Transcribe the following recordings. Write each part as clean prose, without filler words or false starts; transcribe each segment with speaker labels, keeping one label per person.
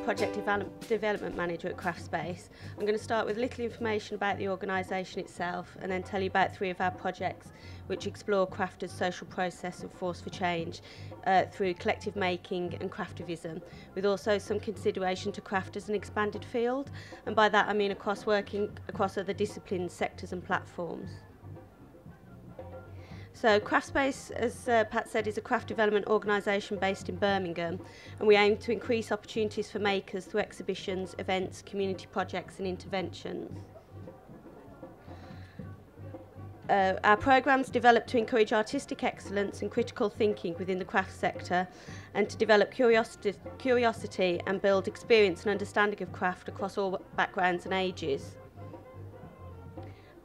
Speaker 1: Project Development Manager at Craftspace. I'm going to start with a little information about the organisation itself and then tell you about 3 of our projects which explore crafters' social process and force for change through collective making and craftivism, with also some consideration to craft as an expanded field, and by that I mean working across other disciplines, sectors and platforms. So Craftspace, as Pat said, is a craft development organisation based in Birmingham, and we aim to increase opportunities for makers through exhibitions, events, community projects and interventions. Our programmes develop to encourage artistic excellence and critical thinking within the craft sector, and to develop curiosity and build experience and understanding of craft across all backgrounds and ages.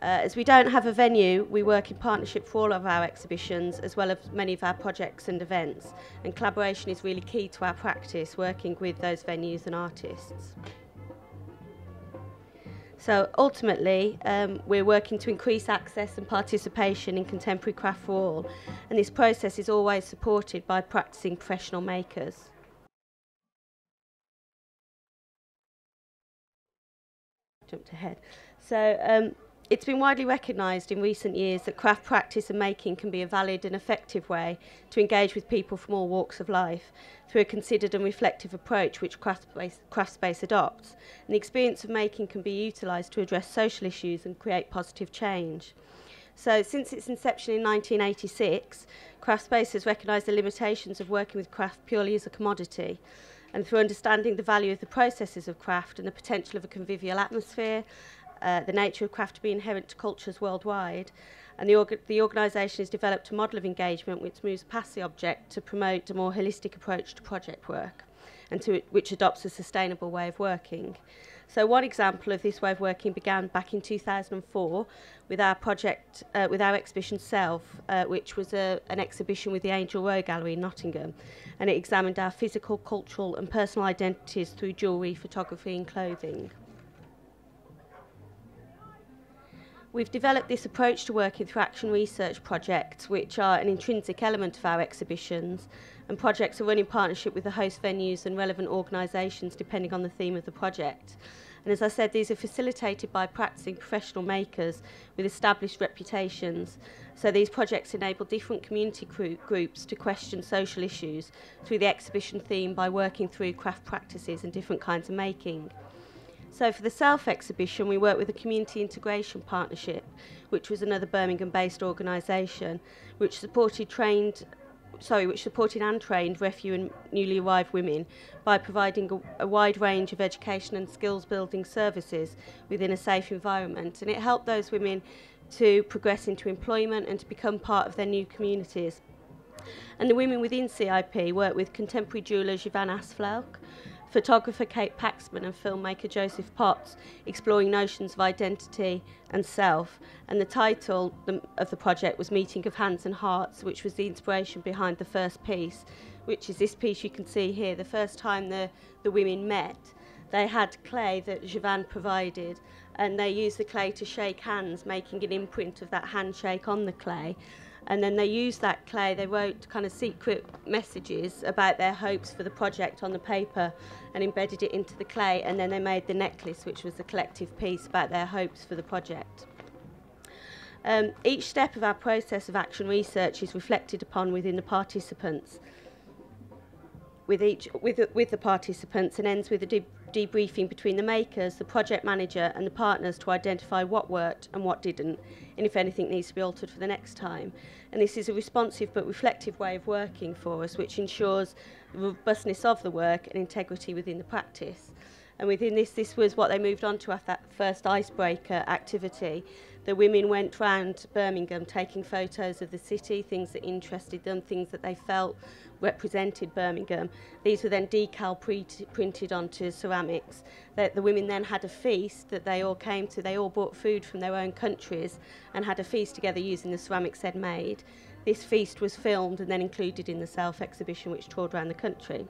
Speaker 1: As we don't have a venue, we work in partnership for all of our exhibitions as well as many of our projects and events, and collaboration is really key to our practice, working with those venues and artists. So ultimately, we're working to increase access and participation in contemporary craft for all, and this process is always supported by practising professional makers. Jumped ahead. So it's been widely recognised in recent years that craft practice and making can be a valid and effective way to engage with people from all walks of life through a considered and reflective approach which Craftspace adopts. And the experience of making can be utilised to address social issues and create positive change. So since its inception in 1986, Craftspace has recognised the limitations of working with craft purely as a commodity. And through understanding the value of the processes of craft and the potential of a convivial atmosphere, the nature of craft to be inherent to cultures worldwide, and the organisation has developed a model of engagement which moves past the object to promote a more holistic approach to project work, and which adopts a sustainable way of working. So one example of this way of working began back in 2004 with our project, with our exhibition Self, which was an exhibition with the Angel Row Gallery in Nottingham, and it examined our physical, cultural and personal identities through jewellery, photography and clothing. We've developed this approach to working through action research projects, which are an intrinsic element of our exhibitions, and projects are run in partnership with the host venues and relevant organisations depending on the theme of the project. And as I said, these are facilitated by practising professional makers with established reputations. So these projects enable different community groups to question social issues through the exhibition theme by working through craft practices and different kinds of making. So for the Self exhibition, we worked with a community integration partnership, which was another Birmingham-based organisation, which supported and trained refugee and newly arrived women by providing a wide range of education and skills-building services within a safe environment. And it helped those women to progress into employment and to become part of their new communities. And the women within CIP worked with contemporary jeweller Jivan Asflauk, photographer Kate Paxman and filmmaker Joseph Potts, exploring notions of identity and self. And the title of the project was Meeting of Hands and Hearts, which was the inspiration behind the first piece, which is this piece you can see here. The first time the women met, they had clay that Jivan provided, and they used the clay to shake hands, making an imprint of that handshake on the clay. And then they used that clay, they wrote kind of secret messages about their hopes for the project on the paper and embedded it into the clay, and then they made the necklace, which was a collective piece about their hopes for the project. Each step of our process of action research is reflected upon within the participants, with the participants, and ends with a debriefing between the makers, the project manager and the partners to identify what worked and what didn't, and if anything needs to be altered for the next time. And this is a responsive but reflective way of working for us, which ensures the robustness of the work and integrity within the practice. And within this was what they moved on to after that first icebreaker activity. The women went round Birmingham taking photos of the city, things that interested them, things that they felt represented Birmingham. These were then decal printed onto ceramics. The women then had a feast that they all came to. They all brought food from their own countries and had a feast together using the ceramics they'd made. This feast was filmed and then included in the Self exhibition, which toured around the country.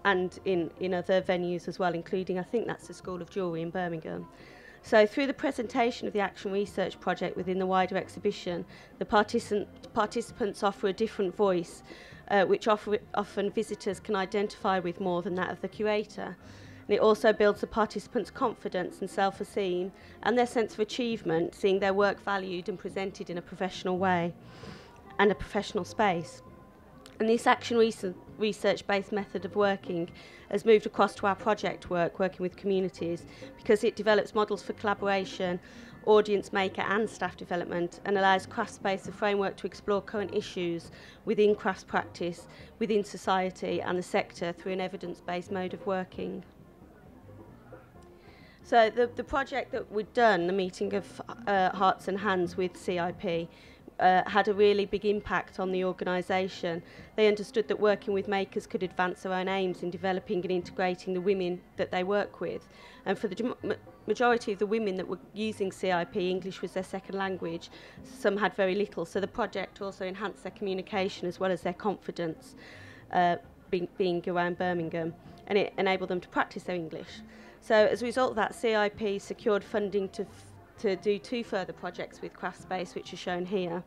Speaker 1: And in other venues as well, including, I think that's the School of Jewellery in Birmingham. So through the presentation of the Action Research Project within the wider exhibition, the participants offer a different voice, which often visitors can identify with more than that of the curator. And it also builds the participants' confidence and self-esteem and their sense of achievement, seeing their work valued and presented in a professional way and a professional space. And this action research-based method of working has moved across to our project work, working with communities, because it develops models for collaboration, audience maker and staff development, and allows Craftspace a framework to explore current issues within crafts practice, within society and the sector through an evidence-based mode of working. So the project that we'd done, the meeting of hearts and hands with CIP, had a really big impact on the organisation. They understood that working with makers could advance their own aims in developing and integrating the women that they work with. And for the majority of the women that were using CIP, English was their second language. Some had very little, so the project also enhanced their communication as well as their confidence being around Birmingham, and it enabled them to practice their English. So as a result of that, CIP secured funding to do 2 further projects with Craftspace, which are shown here.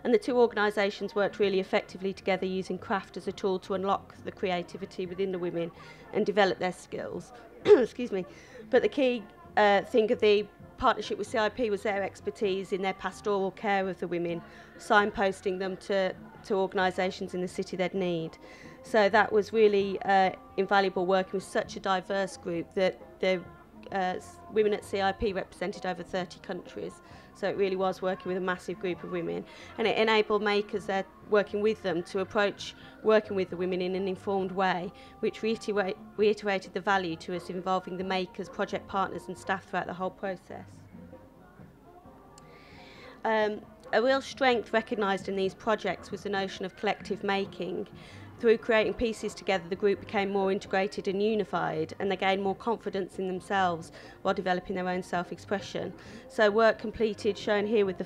Speaker 1: And the 2 organisations worked really effectively together, using craft as a tool to unlock the creativity within the women and develop their skills. Excuse me. But the key thing of the partnership with CIP was their expertise in their pastoral care of the women, signposting them to organisations in the city they'd need. So that was really invaluable, working with such a diverse group that the women at CIP represented over 30 countries. So it really was working with a massive group of women, and it enabled makers there working with them to approach working with the women in an informed way, which reiterated the value to us involving the makers, project partners and staff throughout the whole process. A real strength recognised in these projects was the notion of collective making. Through creating pieces together, the group became more integrated and unified, and they gained more confidence in themselves while developing their own self-expression. So work completed, shown here with the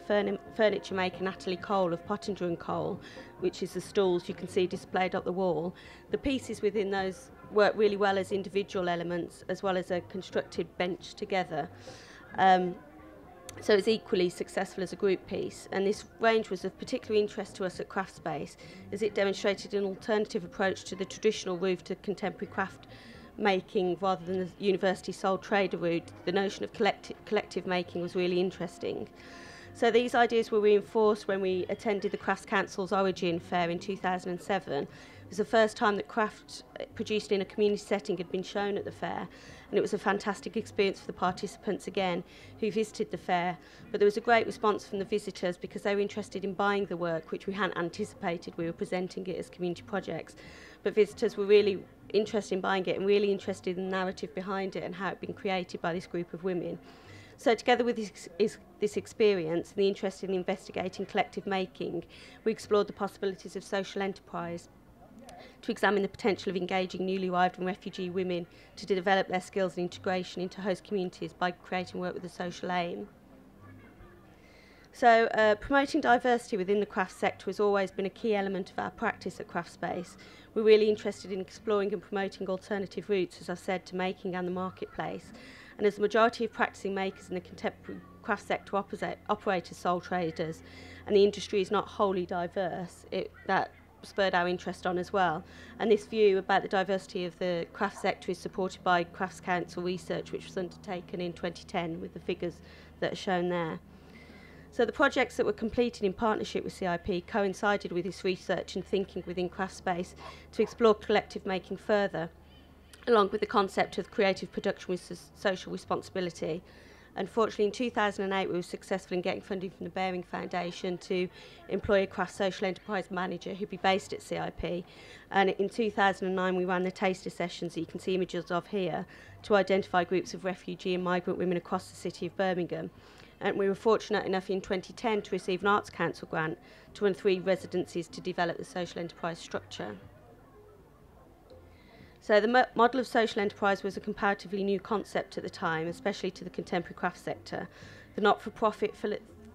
Speaker 1: furniture maker Natalie Cole of Pottinger & Cole, which is the stools you can see displayed up the wall. The pieces within those work really well as individual elements, as well as a constructed bench together. So it's equally successful as a group piece, and this range was of particular interest to us at Craftspace, as it demonstrated an alternative approach to the traditional route to contemporary craft making rather than the university sole trader route. The notion of collective making was really interesting. So these ideas were reinforced when we attended the Crafts Council's Origin Fair in 2007. It was the first time that craft produced in a community setting had been shown at the fair, and it was a fantastic experience for the participants again who visited the fair. But there was a great response from the visitors because they were interested in buying the work, which we hadn't anticipated. We were presenting it as community projects, but visitors were really interested in buying it and really interested in the narrative behind it and how it had been created by this group of women. So together with this experience and the interest in investigating collective making, we explored the possibilities of social enterprise to examine the potential of engaging newly arrived and refugee women to develop their skills and integration into host communities by creating work with a social aim. So promoting diversity within the craft sector has always been a key element of our practice at Craftspace. We're really interested in exploring and promoting alternative routes, as I've said, to making and the marketplace. And as the majority of practicing makers in the contemporary craft sector operate as sole traders, and the industry is not wholly diverse, that spurred our interest on as well. And this view about the diversity of the craft sector is supported by Crafts Council research, which was undertaken in 2010 with the figures that are shown there. So the projects that were completed in partnership with CIP coincided with this research and thinking within Craftspace to explore collective making further, along with the concept of creative production with social responsibility. Unfortunately, in 2008, we were successful in getting funding from the Baring Foundation to employ a craft social enterprise manager who'd be based at CIP. And in 2009, we ran the taster sessions that you can see images of here to identify groups of refugee and migrant women across the city of Birmingham. And we were fortunate enough in 2010 to receive an Arts Council grant to run 3 residencies to develop the social enterprise structure. So the model of social enterprise was a comparatively new concept at the time, especially to the contemporary craft sector. The not-for-profit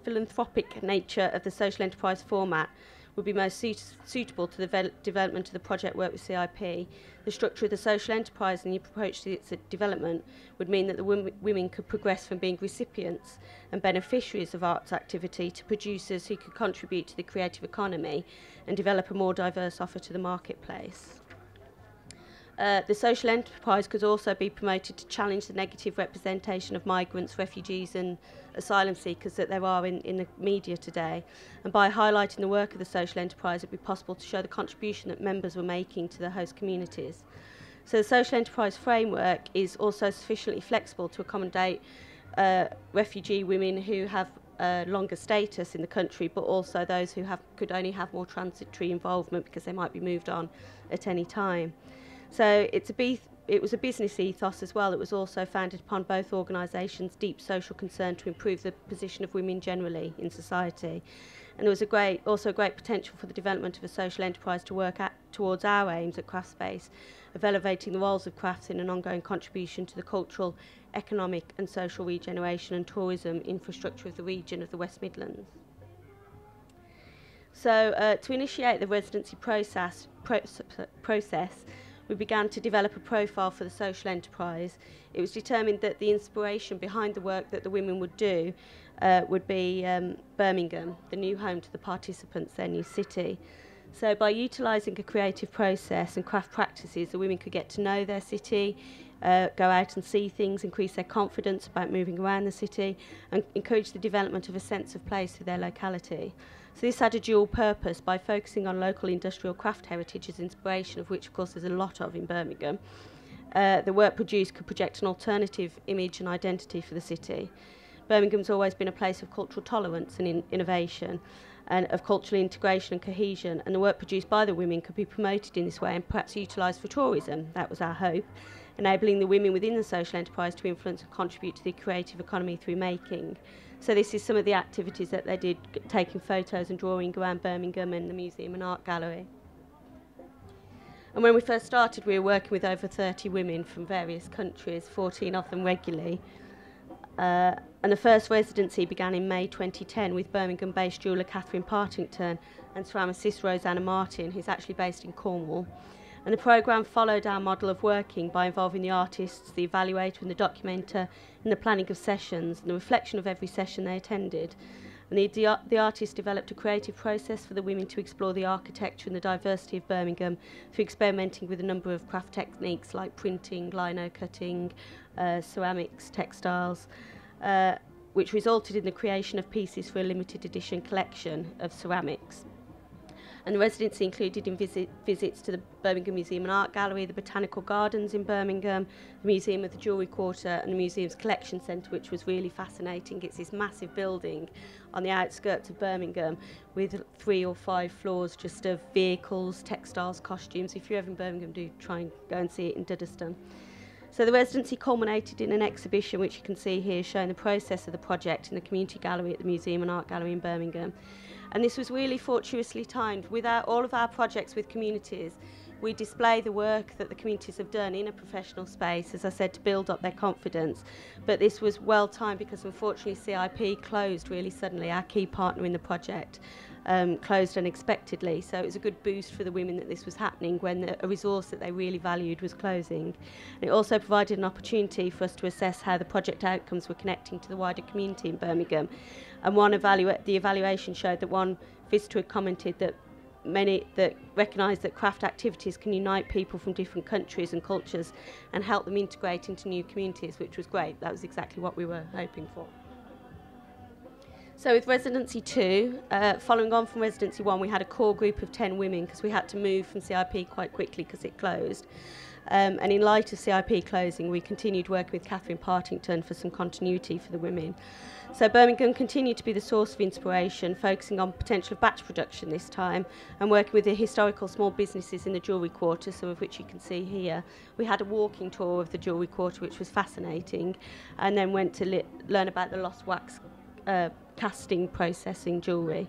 Speaker 1: philanthropic nature of the social enterprise format would be most suitable to the development of the project work with CIP. The structure of the social enterprise and the approach to its development would mean that the women could progress from being recipients and beneficiaries of arts activity to producers who could contribute to the creative economy and develop a more diverse offer to the marketplace. The social enterprise could also be promoted to challenge the negative representation of migrants, refugees and asylum seekers that there are in the media today. And by highlighting the work of the social enterprise, it would be possible to show the contribution that members were making to their host communities. So the social enterprise framework is also sufficiently flexible to accommodate refugee women who have longer status in the country, but also those who could only have more transitory involvement because they might be moved on at any time. So it was a business ethos as well. It was also founded upon both organisations' deep social concern to improve the position of women generally in society. And there was also a great potential for the development of a social enterprise to work towards our aims at Craftspace, of elevating the roles of crafts in an ongoing contribution to the cultural, economic and social regeneration and tourism infrastructure of the region of the West Midlands. So to initiate the residency process, we began to develop a profile for the social enterprise. It was determined that the inspiration behind the work that the women would do would be Birmingham, the new home to the participants, their new city. So by utilising a creative process and craft practices, the women could get to know their city, go out and see things, increase their confidence about moving around the city, and encourage the development of a sense of place for their locality. So this had a dual purpose by focusing on local industrial craft heritage as inspiration, of which of course there's a lot of in Birmingham. The work produced could project an alternative image and identity for the city. Birmingham's always been a place of cultural tolerance and innovation, and of cultural integration and cohesion, and the work produced by the women could be promoted in this way and perhaps utilised for tourism. That was our hope, enabling the women within the social enterprise to influence and contribute to the creative economy through making. So this is some of the activities that they did, taking photos and drawing around Birmingham and the museum and art gallery. And when we first started, we were working with over 30 women from various countries, 14 of them regularly. And the first residency began in May 2010 with Birmingham-based jeweller Catherine Partington and ceramicist Rosanna Martin, who's actually based in Cornwall. And the programme followed our model of working by involving the artists, the evaluator and the documenter in the planning of sessions and the reflection of every session they attended. And the artists developed a creative process for the women to explore the architecture and the diversity of Birmingham through experimenting with a number of craft techniques like printing, lino cutting, ceramics, textiles, which resulted in the creation of pieces for a limited edition collection of ceramics. And the residency included visits to the Birmingham Museum and Art Gallery, the Botanical Gardens in Birmingham, the Museum of the Jewellery Quarter and the museum's collection centre, which was really fascinating. It's this massive building on the outskirts of Birmingham with 3 or 5 floors just of vehicles, textiles, costumes. If you're ever in Birmingham, do try and go and see it in Duddeston. So the residency culminated in an exhibition, which you can see here, showing the process of the project in the Community Gallery at the Museum and Art Gallery in Birmingham. And this was really fortuitously timed. With all of our projects with communities, we display the work that the communities have done in a professional space, as I said, to build up their confidence. But this was well timed because unfortunately CIP closed really suddenly. Our key partner in the project closed unexpectedly. So it was a good boost for the women that this was happening when a resource that they really valued was closing. And it also provided an opportunity for us to assess how the project outcomes were connecting to the wider community in Birmingham. And the evaluation showed that one visitor had commented that many that recognise that craft activities can unite people from different countries and cultures and help them integrate into new communities, which was great. That was exactly what we were hoping for. So with Residency 2, following on from Residency 1, we had a core group of 10 women because we had to move from CIP quite quickly because it closed. And in light of CIP closing, we continued working with Catherine Partington for some continuity for the women. So Birmingham continued to be the source of inspiration, focusing on potential of batch production this time and working with the historical small businesses in the Jewellery Quarter, some of which you can see here. We had a walking tour of the Jewellery Quarter, which was fascinating, and then went to learn about the lost wax casting processing jewellery.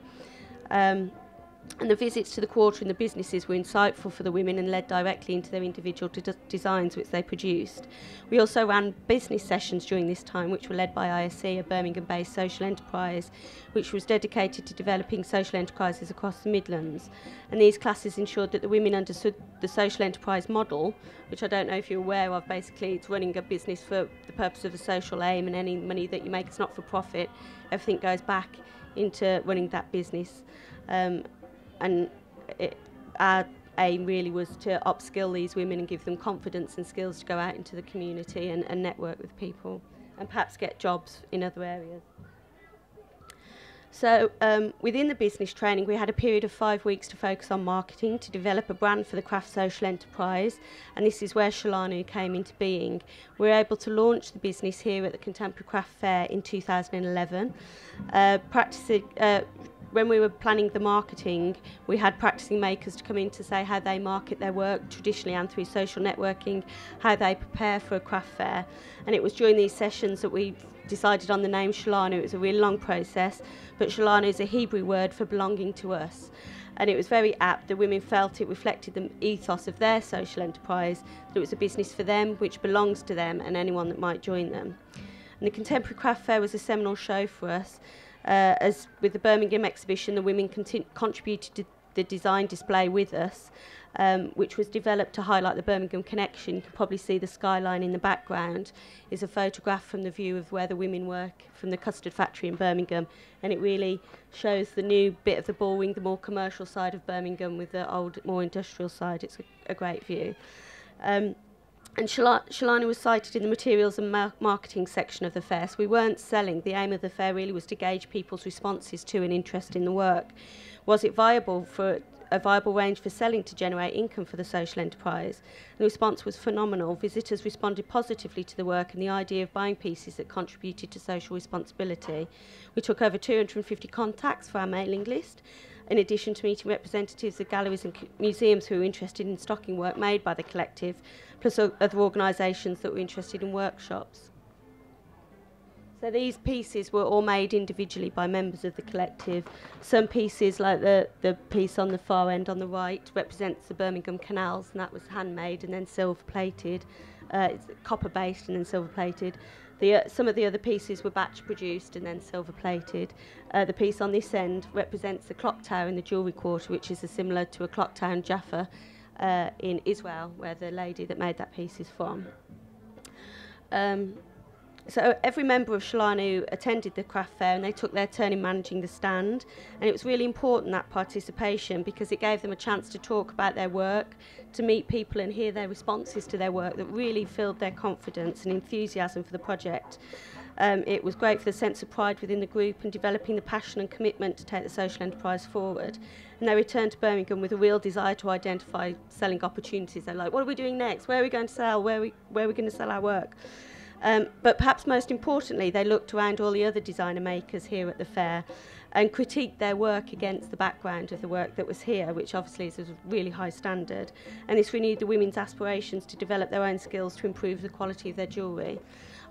Speaker 1: And the visits to the quarter and the businesses were insightful for the women and led directly into their individual designs which they produced. We also ran business sessions during this time, which were led by ISC, a Birmingham-based social enterprise, which was dedicated to developing social enterprises across the Midlands. And these classes ensured that the women understood the social enterprise model, which I don't know if you're aware of. Basically, it's running a business for the purpose of a social aim, and any money that you make is not for profit. Everything goes back into running that business. And our aim really was to upskill these women and give them confidence and skills to go out into the community and network with people and perhaps get jobs in other areas. So within the business training, we had a period of 5 weeks to focus on marketing, to develop a brand for the craft social enterprise, and this is where Shelanu came into being. We were able to launch the business here at the Contemporary Craft Fair in 2011. When we were planning the marketing, we had practicing makers to come in to say how they market their work traditionally and through social networking, how they prepare for a craft fair. And it was during these sessions that we decided on the name Shelanu. It was a really long process, but Shelanu is a Hebrew word for belonging to us. And it was very apt. The women felt it reflected the ethos of their social enterprise, that it was a business for them, which belongs to them and anyone that might join them. And the Contemporary Craft Fair was a seminal show for us. As with the Birmingham exhibition, the women contributed to the design display with us, which was developed to highlight the Birmingham connection. You can probably see the skyline in the background is a photograph from the view of where the women work from the custard factory in Birmingham, and it really shows the new bit of the Bullring, the more commercial side of Birmingham with the old, more industrial side. It's a great view. And Shelanu was cited in the materials and marketing section of the fair. So we weren't selling. The aim of the fair really was to gauge people's responses to and interest in the work. Was it viable for a viable range for selling to generate income for the social enterprise? And the response was phenomenal. Visitors responded positively to the work and the idea of buying pieces that contributed to social responsibility. We took over 250 contacts for our mailing list, in addition to meeting representatives of galleries and museums who were interested in stocking work made by the collective, plus other organisations that were interested in workshops. So these pieces were all made individually by members of the collective. Some pieces, like the piece on the far end on the right, represents the Birmingham canals, and that was handmade and then silver-plated. It's copper-based and then silver-plated. Some of the other pieces were batch-produced and then silver-plated. The piece on this end represents the clock tower in the jewellery quarter, which is similar to a clock tower in Jaffa in Israel, where the lady that made that piece is from. So every member of Shelanu attended the craft fair and they took their turn in managing the stand, and it was really important, that participation, because it gave them a chance to talk about their work, to meet people and hear their responses to their work that really filled their confidence and enthusiasm for the project. It was great for the sense of pride within the group and developing the passion and commitment to take the social enterprise forward. And they returned to Birmingham with a real desire to identify selling opportunities. They're like, what are we doing next? Where are we going to sell? Where are we going to sell our work? But perhaps most importantly, they looked around all the other designer makers here at the fair and critiqued their work against the background of the work that was here, which obviously is a really high standard. And this renewed the women's aspirations to develop their own skills to improve the quality of their jewellery.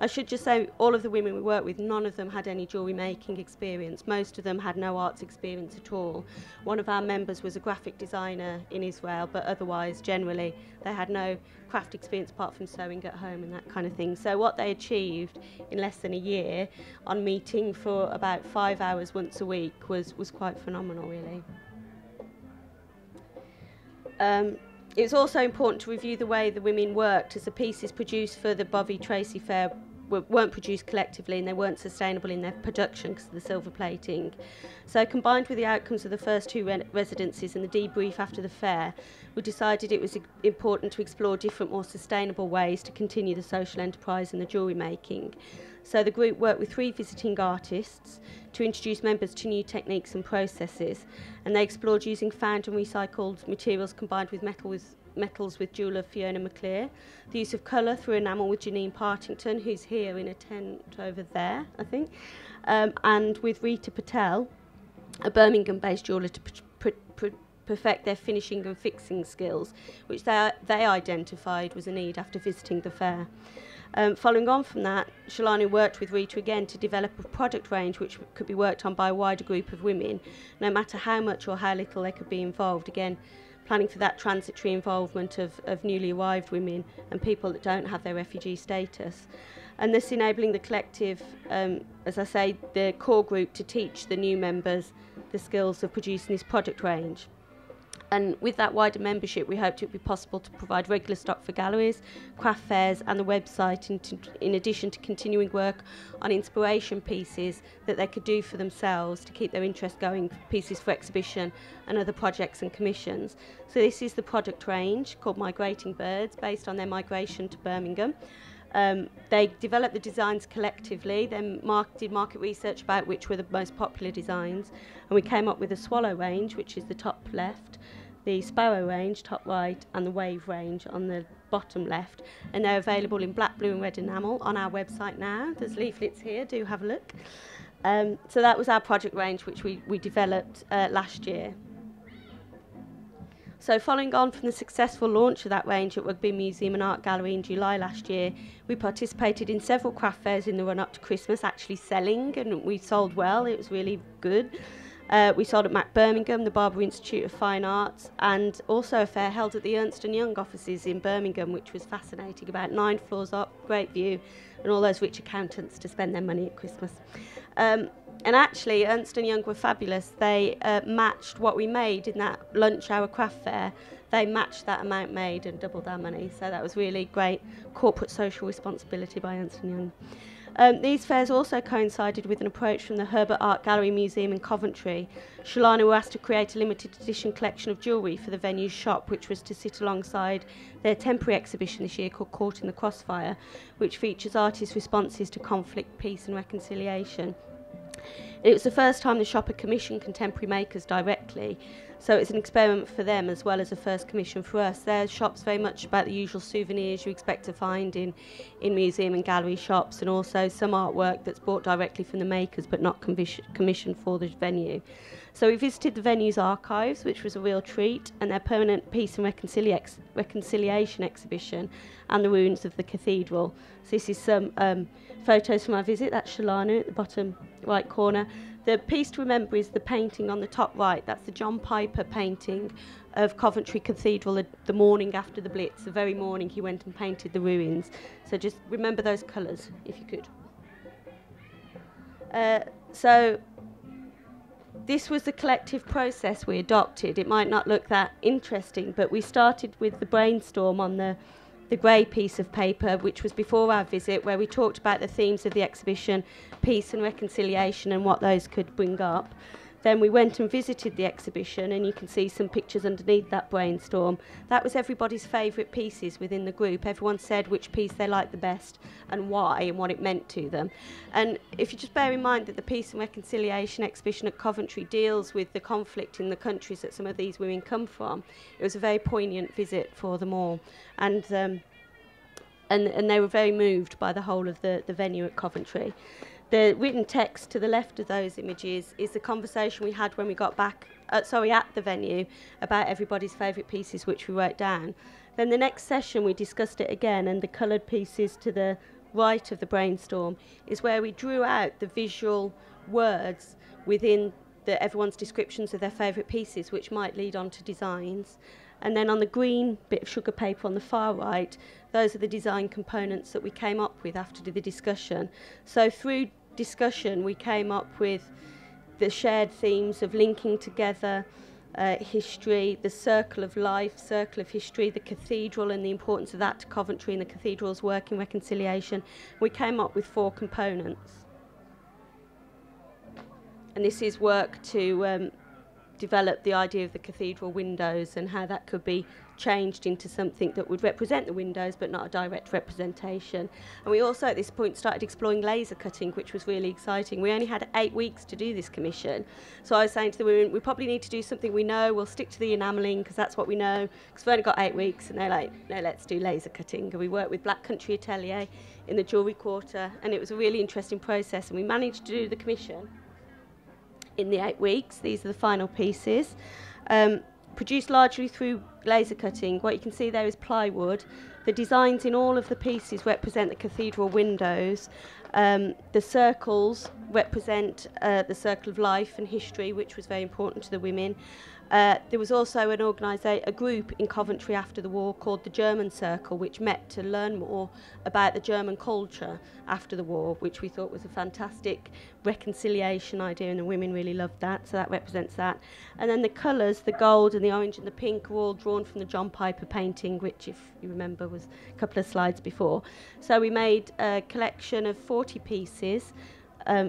Speaker 1: I should just say, all of the women we worked with, none of them had any jewellery making experience. Most of them had no arts experience at all. One of our members was a graphic designer in Israel, but otherwise, generally, they had no craft experience apart from sewing at home and that kind of thing. So what they achieved in less than a year on meeting for about 5 hours once a week was quite phenomenal, really. It was also important to review the way the women worked, as the pieces produced for the Bovey Tracy Fair weren't produced collectively and they weren't sustainable in their production because of the silver plating. So combined with the outcomes of the first two residencies and the debrief after the fair, we decided it was important to explore different, more sustainable ways to continue the social enterprise and the jewellery making. So the group worked with 3 visiting artists to introduce members to new techniques and processes, and they explored using found and recycled materials combined with metals with jeweller Fiona McClear, the use of colour through enamel with Janine Partington, who's here in a tent over there, I think, and with Rita Patel, a Birmingham-based jeweller, to perfect their finishing and fixing skills, which they identified was a need after visiting the fair. Following on from that, Shelanu worked with Rita again to develop a product range which could be worked on by a wider group of women, no matter how much or how little they could be involved. Again, planning for that transitory involvement of newly arrived women and people that don't have their refugee status. And this enabling the collective, as I say, the core group to teach the new members the skills of producing this product range. And with that wider membership, we hoped it would be possible to provide regular stock for galleries, craft fairs and the website, in addition to continuing work on inspiration pieces that they could do for themselves to keep their interest going, pieces for exhibition and other projects and commissions. So this is the product range called Migrating Birds, based on their migration to Birmingham. They developed the designs collectively, then did market research about which were the most popular designs, and we came up with a swallow range, which is the top left, the sparrow range, top right, and the wave range on the bottom left. And they're available in black, blue and red enamel on our website now. There's leaflets here, do have a look. So that was our project range, which we developed last year. So following on from the successful launch of that range at Rugby Museum and Art Gallery in July last year, we participated in several craft fairs in the run-up to Christmas, actually selling, and we sold well. It was really good. We sold at Mac Birmingham, the Barber Institute of Fine Arts, and also a fair held at the Ernst & Young offices in Birmingham, which was fascinating, about 9 floors up, great view, and all those rich accountants to spend their money at Christmas. And actually, Ernst & Young were fabulous. They matched what we made in that lunch hour craft fair. They matched that amount made and doubled our money. So that was really great corporate social responsibility by Ernst & Young. These fairs also coincided with an approach from the Herbert Art Gallery Museum in Coventry. Shelanu were asked to create a limited edition collection of jewellery for the venue's shop, which was to sit alongside their temporary exhibition this year called Caught in the Crossfire, which features artists' responses to conflict, peace and reconciliation. It was the first time the shop had commissioned contemporary makers directly, so it's an experiment for them as well as a first commission for us. Their shop's very much about the usual souvenirs you expect to find in museum and gallery shops, and also some artwork that's bought directly from the makers but not commissioned for the venue. So we visited the venue's archives, which was a real treat, and their permanent peace and reconciliation exhibition and the ruins of the cathedral. So this is some photos from our visit. That's Shelanu at the bottom right corner. The piece to remember is the painting on the top right. That's the John Piper painting of Coventry Cathedral the morning after the Blitz. The very morning he went and painted the ruins. So just remember those colours, if you could. So this was the collective process we adopted. It might not look that interesting, but we started with the brainstorm on the grey piece of paper, which was before our visit, where we talked about the themes of the exhibition, peace and reconciliation, and what those could bring up. Then we went and visited the exhibition, and you can see some pictures underneath that brainstorm. That was everybody's favourite pieces within the group. Everyone said which piece they liked the best and why and what it meant to them. And if you just bear in mind that the Peace and Reconciliation exhibition at Coventry deals with the conflict in the countries that some of these women come from, it was a very poignant visit for them all. And they were very moved by the whole of the venue at Coventry. The written text to the left of those images is the conversation we had when we got back, at the venue, about everybody's favourite pieces, which we wrote down. Then the next session we discussed it again, and the coloured pieces to the right of the brainstorm is where we drew out the visual words within everyone's descriptions of their favourite pieces, which might lead on to designs. And then on the green bit of sugar paper on the far right, those are the design components that we came up with after the discussion. So through discussion, we came up with the shared themes of linking together history, the circle of life, circle of history, the cathedral and the importance of that to Coventry and the cathedral's work in reconciliation. We came up with 4 components. And this is work to develop the idea of the cathedral windows and how that could be changed into something that would represent the windows but not a direct representation. And we also at this point started exploring laser cutting, which was really exciting. We only had 8 weeks to do this commission, so I was saying to the women, we probably need to do something we know. We'll stick to the enamelling because that's what we know, because we've only got 8 weeks. And they're like, no, let's do laser cutting. And we worked with Black Country Atelier in the Jewellery Quarter, and it was a really interesting process, and we managed to do the commission in the 8 weeks. These are the final pieces, produced largely through laser cutting, what you can see there is plywood. The designs in all of the pieces represent the cathedral windows. The circles represent the circle of life and history, which was very important to the women. There was also a group in Coventry after the war called the German Circle, which met to learn more about the German culture after the war, which we thought was a fantastic reconciliation idea, and the women really loved that, so that represents that. And then the colours, the gold and the orange and the pink, are all drawn from the John Piper painting, which, if you remember, was a couple of slides before. So we made a collection of 40 pieces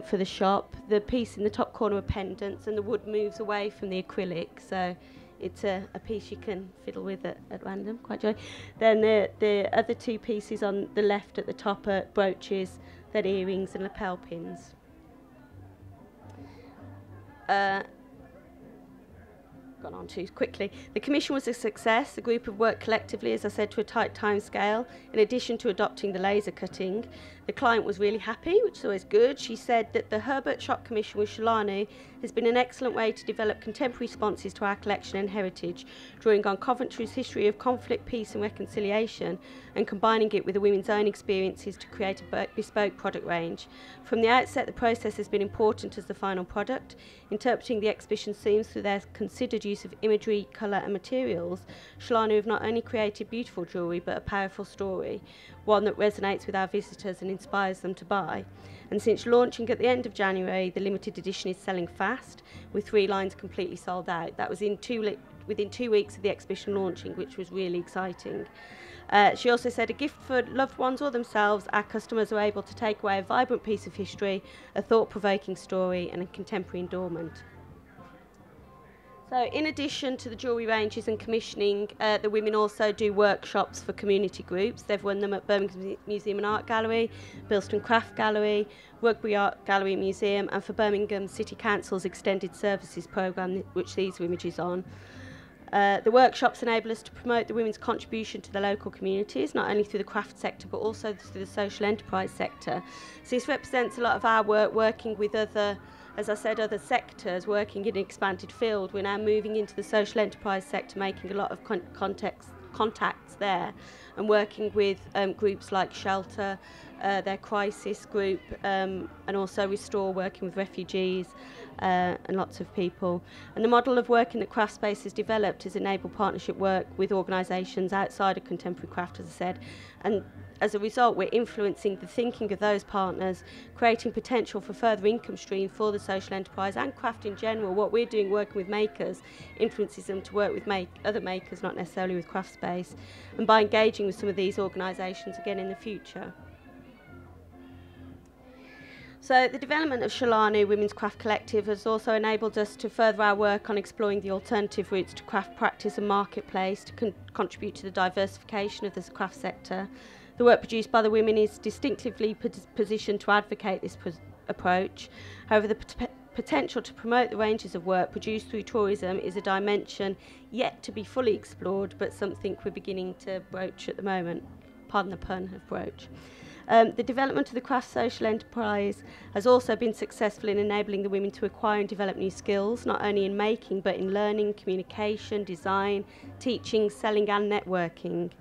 Speaker 1: for the shop. The piece in the top corner are pendants, and the wood moves away from the acrylic, so it's a piece you can fiddle with at random, quite jolly. Then the other two pieces on the left at the top are brooches, then earrings and lapel pins. Gone on too quickly. The commission was a success. The group have worked collectively, as I said, to a tight time scale. In addition to adopting the laser cutting, the client was really happy, which is always good. She said that the Herbert Shop Commission with Shelanu has been an excellent way to develop contemporary responses to our collection and heritage, drawing on Coventry's history of conflict, peace and reconciliation, and combining it with the women's own experiences to create a bespoke product range. From the outset, the process has been important as the final product. Interpreting the exhibition themes through their considered use of imagery, colour and materials, Shelanu have not only created beautiful jewellery but a powerful story, one that resonates with our visitors and inspires them to buy. And since launching at the end of January, the limited edition is selling fast, with 3 lines completely sold out. That was within 2 weeks of the exhibition launching, which was really exciting. She also said, a gift for loved ones or themselves, our customers are able to take away a vibrant piece of history, a thought-provoking story and a contemporary endowment. So in addition to the jewellery ranges and commissioning, the women also do workshops for community groups. They've run them at Birmingham Museum and Art Gallery, Bilston Craft Gallery, Rugby Art Gallery Museum, and for Birmingham City Council's Extended Services programme, which these are images on. The workshops enable us to promote the women's contribution to the local communities, not only through the craft sector but also through the social enterprise sector. So this represents a lot of our work working with other, as I said, other sectors, working in an expanded field. We're now moving into the social enterprise sector, making a lot of contacts there, and working with groups like Shelter, their crisis group, and also Restore, working with refugees and lots of people. And the model of working that Craft Space has developed has enabled partnership work with organisations outside of contemporary craft, as I said, and as a result we're influencing the thinking of those partners, creating potential for further income stream for the social enterprise and craft in general. What we're doing working with makers influences them to work with other makers, not necessarily with Craft Space, and by engaging with some of these organisations again in the future. So the development of Shelanu Women's Craft Collective has also enabled us to further our work on exploring the alternative routes to craft practice and marketplace to contribute to the diversification of the craft sector. The work produced by the women is distinctively positioned to advocate this approach. However, the potential to promote the ranges of work produced through tourism is a dimension yet to be fully explored, but something we're beginning to broach at the moment. Pardon the pun of broach. The development of the craft social enterprise has also been successful in enabling the women to acquire and develop new skills, not only in making but in learning, communication, design, teaching, selling and networking.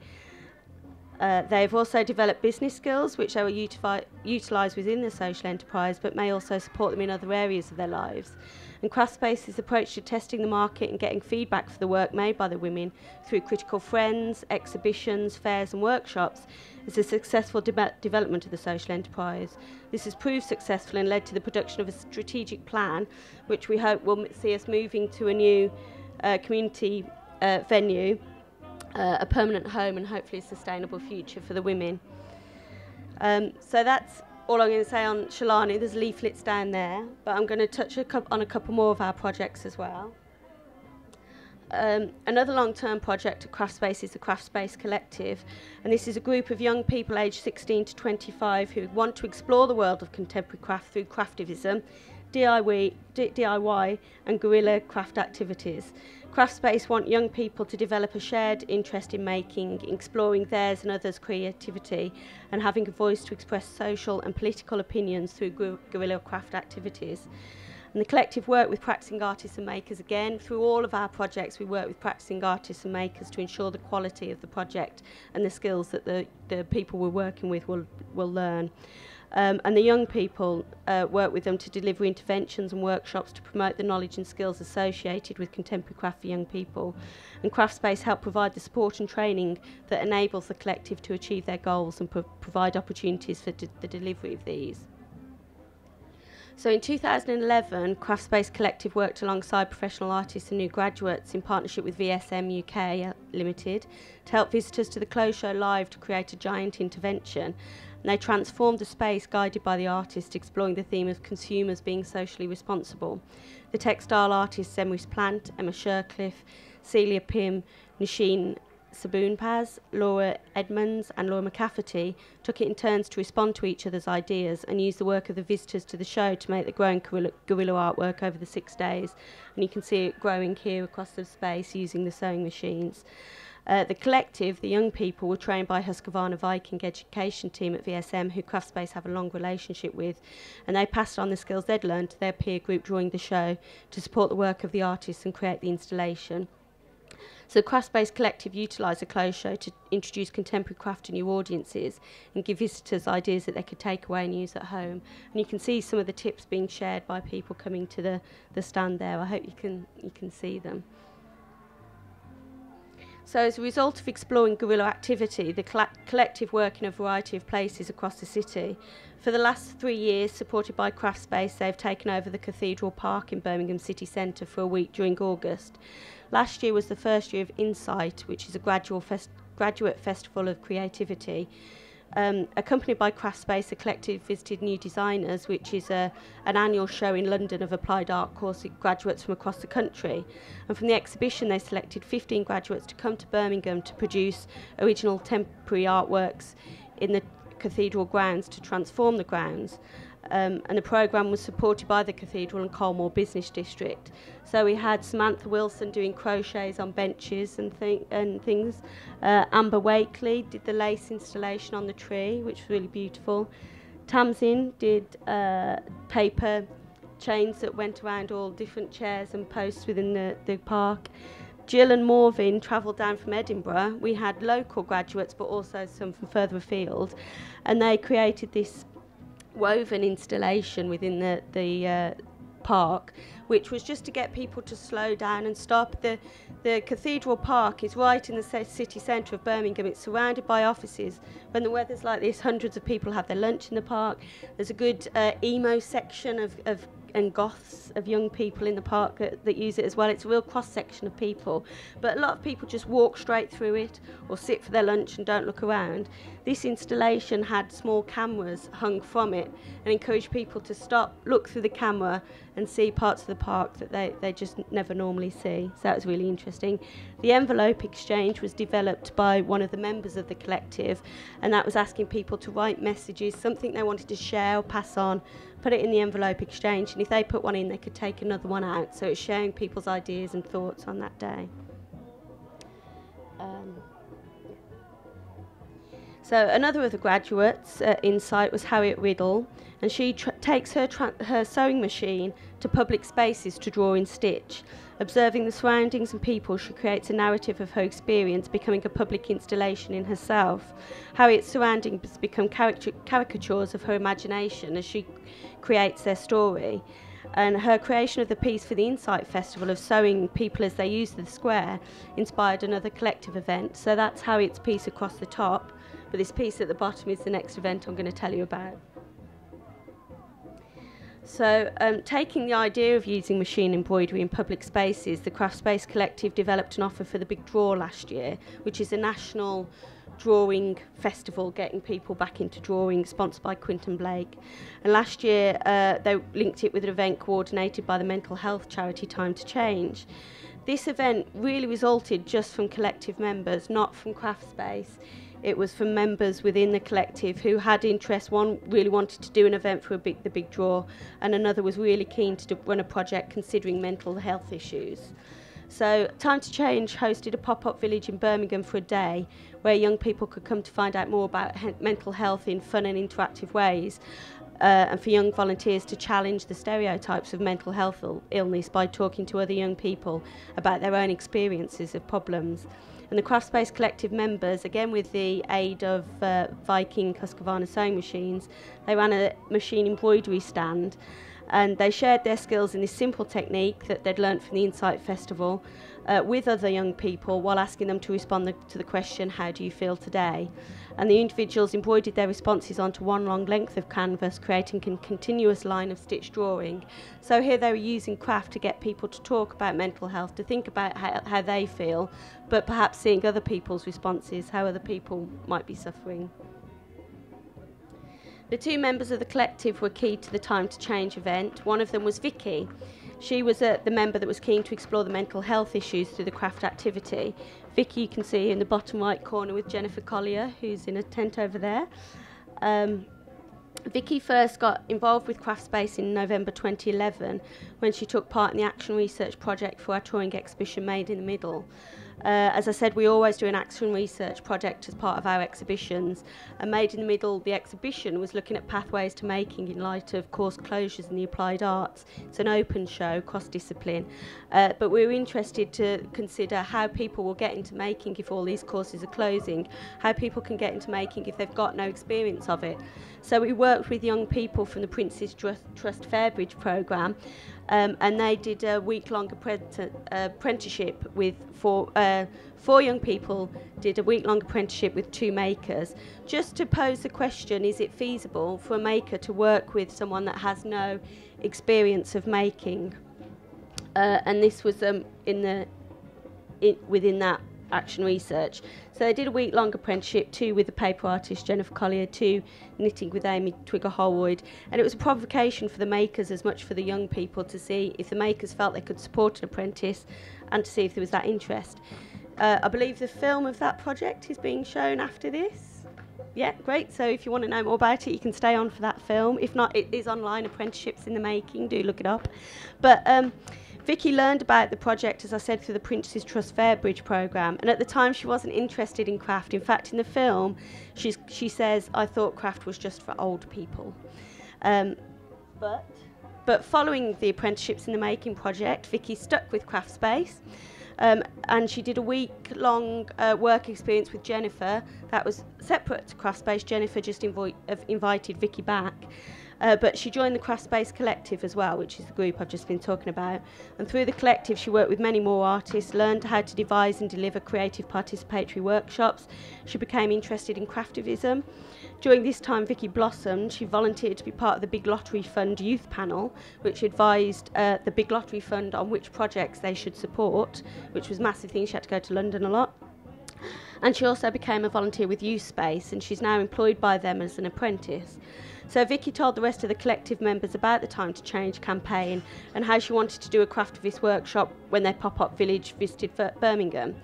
Speaker 1: They've also developed business skills which they will utilise within the social enterprise but may also support them in other areas of their lives. And Craft Space's approach to testing the market and getting feedback for the work made by the women through critical friends, exhibitions, fairs and workshops is a successful development of the social enterprise. This has proved successful and led to the production of a strategic plan which we hope will see us moving to a new community venue, a permanent home and hopefully a sustainable future for the women. So that's all I'm going to say on Shelanu. There's leaflets down there, but I'm going to touch on a couple more of our projects as well. Another long-term project at Craft Space is the Craft Space Collective, and this is a group of young people aged 16 to 25 who want to explore the world of contemporary craft through craftivism, DIY and guerrilla craft activities. Craft Space want young people to develop a shared interest in making, exploring theirs and others' creativity, and having a voice to express social and political opinions through guerrilla craft activities. And the collective work with practising artists and makers again. Through all of our projects, we work with practising artists and makers to ensure the quality of the project and the skills that the people we're working with will learn. And the young people work with them to deliver interventions and workshops to promote the knowledge and skills associated with contemporary craft for young people. And Craftspace help provide the support and training that enables the collective to achieve their goals and provide opportunities for the delivery of these. So in 2011, Craftspace Collective worked alongside professional artists and new graduates in partnership with VSM UK Limited to help visitors to the Clothes Show Live to create a giant intervention. And they transformed the space guided by the artist, exploring the theme of consumers being socially responsible. The textile artists Emrys Plant, Emma Shercliffe, Celia Pym, Nasheen Saboonpaz, Laura Edmonds and Laura McCafferty took it in turns to respond to each other's ideas and use the work of the visitors to the show to make the growing guerrilla artwork over the 6 days. And you can see it growing here across the space using the sewing machines. The collective, the young people, were trained by Husqvarna Viking education team at VSM, who Craftspace have a long relationship with, and they passed on the skills they'd learned to their peer group during the show to support the work of the artists and create the installation. So the Craftspace Collective utilised the clothes show to introduce contemporary craft to new audiences and give visitors ideas that they could take away and use at home. And you can see some of the tips being shared by people coming to the stand there. I hope you can see them. So as a result of exploring guerrilla activity, the collective work in a variety of places across the city. For the last 3 years, supported by Craftspace, they've taken over the Cathedral Park in Birmingham city centre for a week during August. Last year was the first year of Insight, which is a graduate festival of creativity. Accompanied by Craftspace, the collective visited New Designers, which is an annual show in London of applied art course graduates from across the country. And from the exhibition, they selected 15 graduates to come to Birmingham to produce original temporary artworks in the cathedral grounds to transform the grounds. And the programme was supported by the Cathedral and Colmore Business District. So we had Samantha Wilson doing crochets on benches and things. Amber Wakely did the lace installation on the tree, which was really beautiful. Tamsin did paper chains that went around all different chairs and posts within the park. Jill and Morvin travelled down from Edinburgh. We had local graduates, but also some from further afield, and they created this woven installation within the park, which was just to get people to slow down and stop. The Cathedral Park is right in the city centre of Birmingham. It's surrounded by offices. When the weather's like this, hundreds of people have their lunch in the park. There's a good emo section and goths of young people in the park that use it as well. It's a real cross-section of people, but a lot of people just walk straight through it or sit for their lunch and don't look around. This installation had small cameras hung from it and encouraged people to stop, look through the camera and see parts of the park that they just never normally see. So that was really interesting. The envelope exchange was developed by one of the members of the collective, and that was asking people to write messages, something they wanted to share or pass on, put it in the envelope exchange, and if they put one in, they could take another one out. So it's sharing people's ideas and thoughts on that day. So another of the graduates Insight was Harriet Riddle, and she takes her sewing machine to public spaces to draw and stitch. Observing the surroundings and people, she creates a narrative of her experience, becoming a public installation in herself. Harriet's surroundings become caricatures of her imagination as she creates their story. And her creation of the piece for the Insight Festival of sewing people as they use the square inspired another collective event. So that's Harriet's piece across the top, but this piece at the bottom is the next event I'm going to tell you about. So taking the idea of using machine embroidery in public spaces, the Craftspace Collective developed an offer for the Big Draw last year, which is a national drawing festival getting people back into drawing, sponsored by Quinton Blake. And last year they linked it with an event coordinated by the mental health charity Time to Change. This event really resulted just from collective members, not from Craftspace. It was from members within the collective who had interest. One really wanted to do an event for the Big Draw, and another was really keen to run a project considering mental health issues. So Time to Change hosted a pop-up village in Birmingham for a day where young people could come to find out more about mental health in fun and interactive ways. and for young volunteers to challenge the stereotypes of mental health illness by talking to other young people about their own experiences of problems. And the Craft Space Collective members, again with the aid of Viking Husqvarna sewing machines, they ran a machine embroidery stand, and they shared their skills in this simple technique that they'd learnt from the Insight Festival with other young people, while asking them to respond to the question, how do you feel today? And the individuals embroidered their responses onto one long length of canvas, creating a continuous line of stitch drawing. So here they were using craft to get people to talk about mental health, to think about how they feel, but perhaps seeing other people's responses, how other people might be suffering. The two members of the collective were key to the Time to Change event. One of them was Vicky. She was the member that was keen to explore the mental health issues through the craft activity. Vicky, you can see in the bottom right corner with Jennifer Collier, who's in a tent over there. Vicky first got involved with Craft Space in November 2011 when she took part in the Action Research project for our touring exhibition Made in the Middle. As I said, we always do an action research project as part of our exhibitions, and Made in the Middle, the exhibition, was looking at pathways to making in light of course closures in the applied arts. It's an open show, cross-discipline, but we were interested to consider how people will get into making if all these courses are closing, how people can get into making if they've got no experience of it. So we worked with young people from the Prince's Trust Fairbridge programme, and they did a week-long apprenticeship with four young people did a week-long apprenticeship with two makers, just to pose the question, is it feasible for a maker to work with someone that has no experience of making? And this was within that action research. So they did a week-long apprenticeship, two with the paper artist Jennifer Collier, two knitting with Amy Twigger-Holroyd, and it was a provocation for the makers as much for the young people to see if the makers felt they could support an apprentice and to see if there was that interest. I believe the film of that project is being shown after this. Yeah, great. So if you want to know more about it, you can stay on for that film. If not, it is online, Apprenticeships in the Making. Do look it up. But Vicky learned about the project, as I said, through the Prince's Trust Fairbridge programme, and at the time she wasn't interested in craft. In fact, in the film, she says, "I thought craft was just for old people." But following the Apprenticeships in the Making project, Vicky stuck with Craft Space, and she did a week-long work experience with Jennifer. That was separate to Craft Space. Jennifer just invited Vicky back. But she joined the Craft Space Collective as well, which is the group I've just been talking about. And through the collective, she worked with many more artists, learned how to devise and deliver creative participatory workshops. She became interested in craftivism. During this time, Vicky blossomed. She volunteered to be part of the Big Lottery Fund youth panel, which advised the Big Lottery Fund on which projects they should support, which was a massive thing. She had to go to London a lot. And she also became a volunteer with Youth Space, and she's now employed by them as an apprentice. So Vicky told the rest of the collective members about the Time to Change campaign and how she wanted to do a craftivist workshop when their pop-up village visited Birmingham.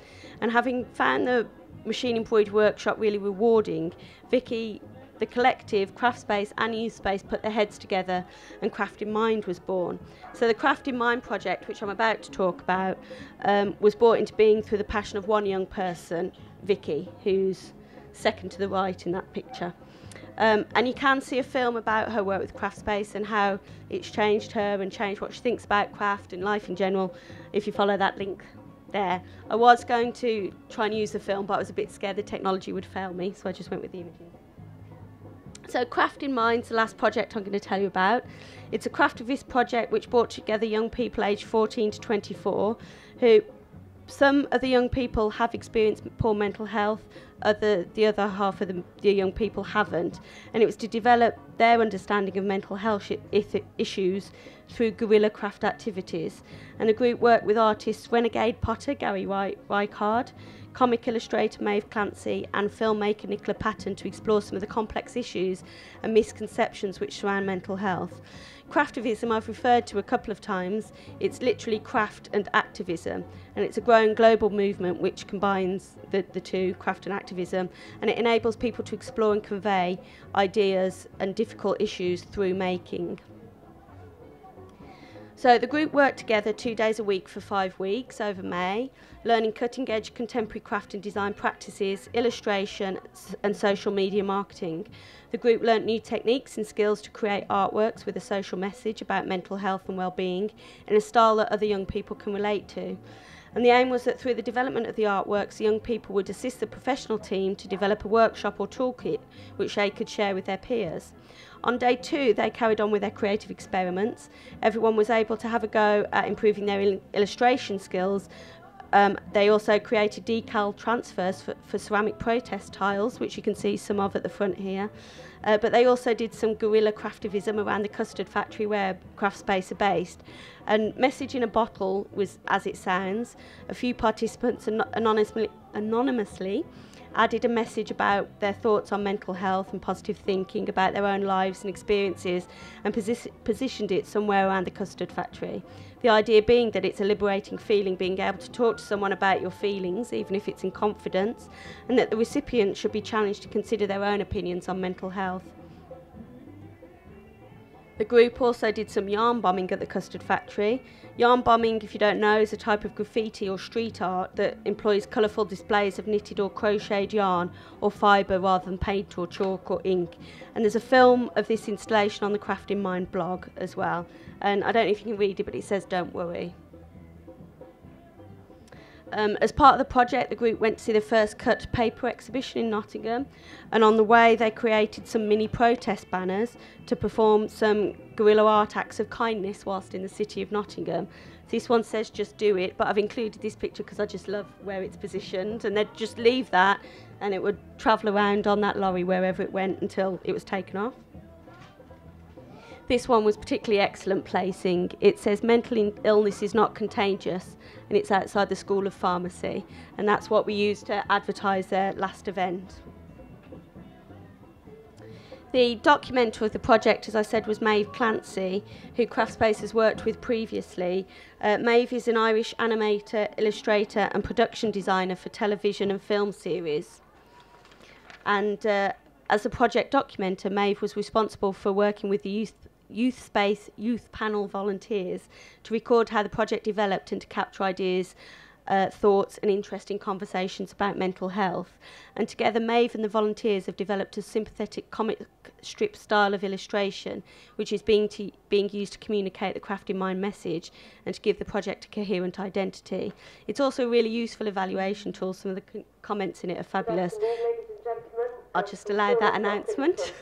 Speaker 1: And having found the machine embroidery workshop really rewarding, Vicky, the collective, Craft Space and Youth Space put their heads together and Craft in Mind was born. So the Craft in Mind project, which I'm about to talk about, was brought into being through the passion of one young person, Vicky, who's second to the right in that picture. And you can see a film about her work with Craft Space and how it's changed her and changed what she thinks about craft and life in general, if you follow that link there. I was going to try and use the film, but I was a bit scared the technology would fail me, so I just went with the images. So Craft in Mind's the last project I'm going to tell you about. It's a craftivist project which brought together young people aged 14 to 24 who, some of the young people have experienced poor mental health, the other half of the young people haven't, and it was to develop their understanding of mental health issues through guerrilla craft activities. And the group worked with artists Renegade Potter Gary Reichardt, comic illustrator Maeve Clancy and filmmaker Nicola Patton to explore some of the complex issues and misconceptions which surround mental health. Craftivism I've referred to a couple of times. It's literally craft and activism, and it's a growing global movement which combines the two, craft and activism, and it enables people to explore and convey ideas and difficult issues through making. So the group worked together 2 days a week for 5 weeks over May, learning cutting-edge contemporary craft and design practices, illustration and social media marketing. The group learnt new techniques and skills to create artworks with a social message about mental health and well-being in a style that other young people can relate to. And the aim was that through the development of the artworks, the young people would assist the professional team to develop a workshop or toolkit which they could share with their peers. On day 2, they carried on with their creative experiments. Everyone was able to have a go at improving their illustration skills. They also created decal transfers for ceramic protest tiles, which you can see some of at the front here. But they also did some guerrilla craftivism around the custard factory where Craftspace are based. And Message in a Bottle was as it sounds. A few participants anonymously added a message about their thoughts on mental health and positive thinking about their own lives and experiences, and positioned it somewhere around the custard factory. The idea being that it's a liberating feeling being able to talk to someone about your feelings, even if it's in confidence, and that the recipient should be challenged to consider their own opinions on mental health. The group also did some yarn bombing at the custard factory. Yarn bombing, if you don't know, is a type of graffiti or street art that employs colourful displays of knitted or crocheted yarn or fibre rather than paint or chalk or ink. And there's a film of this installation on the Craft in Mind blog as well. And I don't know if you can read it, but it says, "Don't worry." As part of the project, the group went to see the first cut paper exhibition in Nottingham, and on the way they created some mini protest banners to perform some guerrilla art acts of kindness whilst in the city of Nottingham. This one says "Just do it," but I've included this picture because I just love where it's positioned, and they'd just leave that and it would travel around on that lorry wherever it went until it was taken off. This one was particularly excellent placing. It says "Mental illness is not contagious," and it's outside the School of Pharmacy, and that's what we used to advertise their last event. The documenter of the project, as I said, was Maeve Clancy, who Craftspace has worked with previously. Maeve is an Irish animator, illustrator and production designer for television and film series. And as a project documenter, Maeve was responsible for working with the Youth Space Youth Panel volunteers to record how the project developed and to capture ideas, thoughts and interesting conversations about mental health. And together, Maeve and the volunteers have developed a sympathetic comic strip style of illustration, which is being used to communicate the Craft in Mind message and to give the project a coherent identity. It's also a really useful evaluation tool. Some of the comments in it are fabulous. I'll just allow that announcement.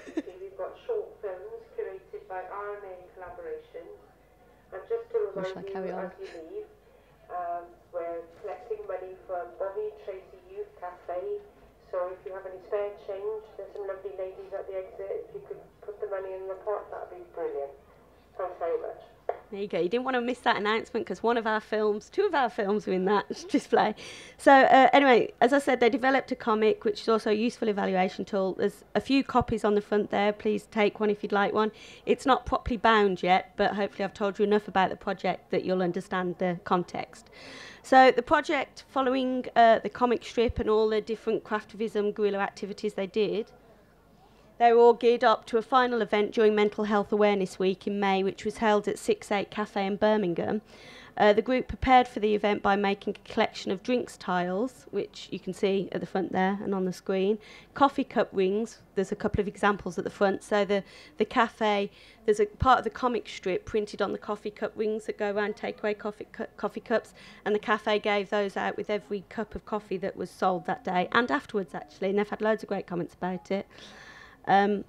Speaker 1: Or shall I carry on?
Speaker 2: We're collecting money from Bobby Tracy Youth Cafe, so if you have any spare change, there's some lovely ladies at the exit. If you could put the money in the pot, that would be brilliant. Thanks very much.
Speaker 1: There you go. You didn't want to miss that announcement because two of our films are in that display. So anyway, as I said, they developed a comic, which is also a useful evaluation tool. There's a few copies on the front there. Please take one if you'd like one. It's not properly bound yet, but hopefully I've told you enough about the project that you'll understand the context. So the project, following the comic strip and all the different craftivism guerrilla activities they did, they were all geared up to a final event during Mental Health Awareness Week in May, which was held at 6-8 Cafe in Birmingham. The group prepared for the event by making a collection of drinks tiles, which you can see at the front there and on the screen, coffee cup rings. There's a couple of examples at the front. So the cafe, there's a part of the comic strip printed on the coffee cup rings that go around takeaway coffee cups, and the cafe gave those out with every cup of coffee that was sold that day and afterwards, actually, and they've had loads of great comments about it. And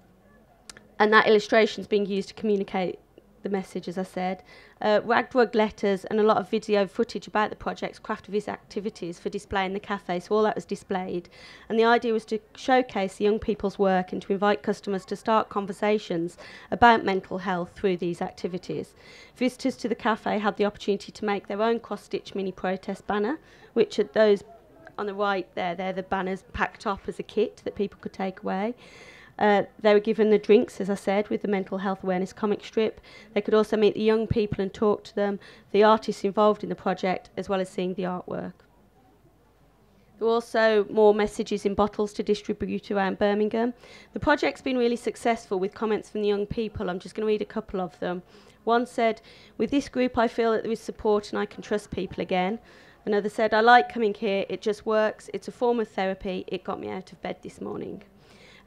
Speaker 1: that illustration is being used to communicate the message, as I said. Rag letters and a lot of video footage about the project's craftivist activities for display in the cafe, so all that was displayed. And the idea was to showcase the young people's work and to invite customers to start conversations about mental health through these activities. Visitors to the cafe had the opportunity to make their own cross-stitch mini protest banner, which are those on the right there, they're the banners packed up as a kit that people could take away. They were given the drinks, as I said, with the mental health awareness comic strip. They could also meet the young people and talk to them, the artists involved in the project, as well as seeing the artwork. There are also more messages in bottles to distribute around Birmingham. The project's been really successful with comments from the young people. I'm just going to read a couple of them. One said, "With this group I feel that there is support and I can trust people again." Another said, "I like coming here, it just works, it's a form of therapy, it got me out of bed this morning."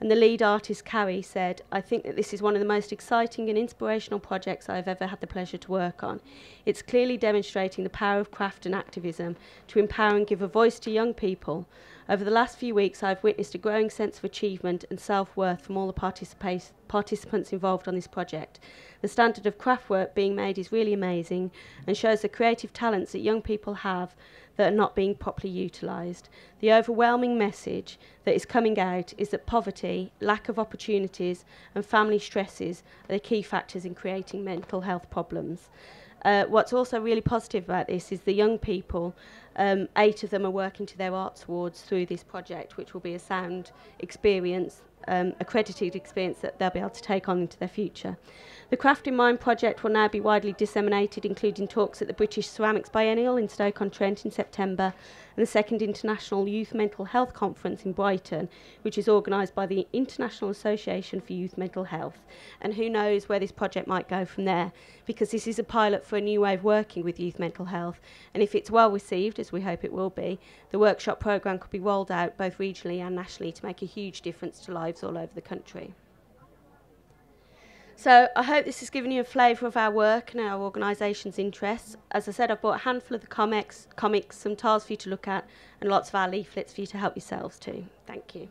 Speaker 1: And the lead artist, Carrie, said, "I think that this is one of the most exciting and inspirational projects I've ever had the pleasure to work on. It's clearly demonstrating the power of craft and activism to empower and give a voice to young people. Over the last few weeks, I've witnessed a growing sense of achievement and self-worth from all the participants involved on this project. The standard of craft work being made is really amazing and shows the creative talents that young people have that are not being properly utilised. The overwhelming message that is coming out is that poverty, lack of opportunities and family stresses are the key factors in creating mental health problems." What's also really positive about this is the young people, 8 of them are working to their arts awards through this project, which will be a sound experience, accredited experience that they'll be able to take on into their future. The Craft in Mind project will now be widely disseminated, including talks at the British Ceramics Biennial in Stoke-on-Trent in September and the 2nd International Youth Mental Health Conference in Brighton, which is organised by the International Association for Youth Mental Health. And who knows where this project might go from there, because this is a pilot for a new way of working with youth mental health. And if it's well received, as we hope it will be, the workshop programme could be rolled out both regionally and nationally to make a huge difference to lives all over the country. So I hope this has given you a flavour of our work and our organisation's interests. As I said, I've brought a handful of the comics, some tiles for you to look at, and lots of our leaflets for you to help yourselves too. Thank you.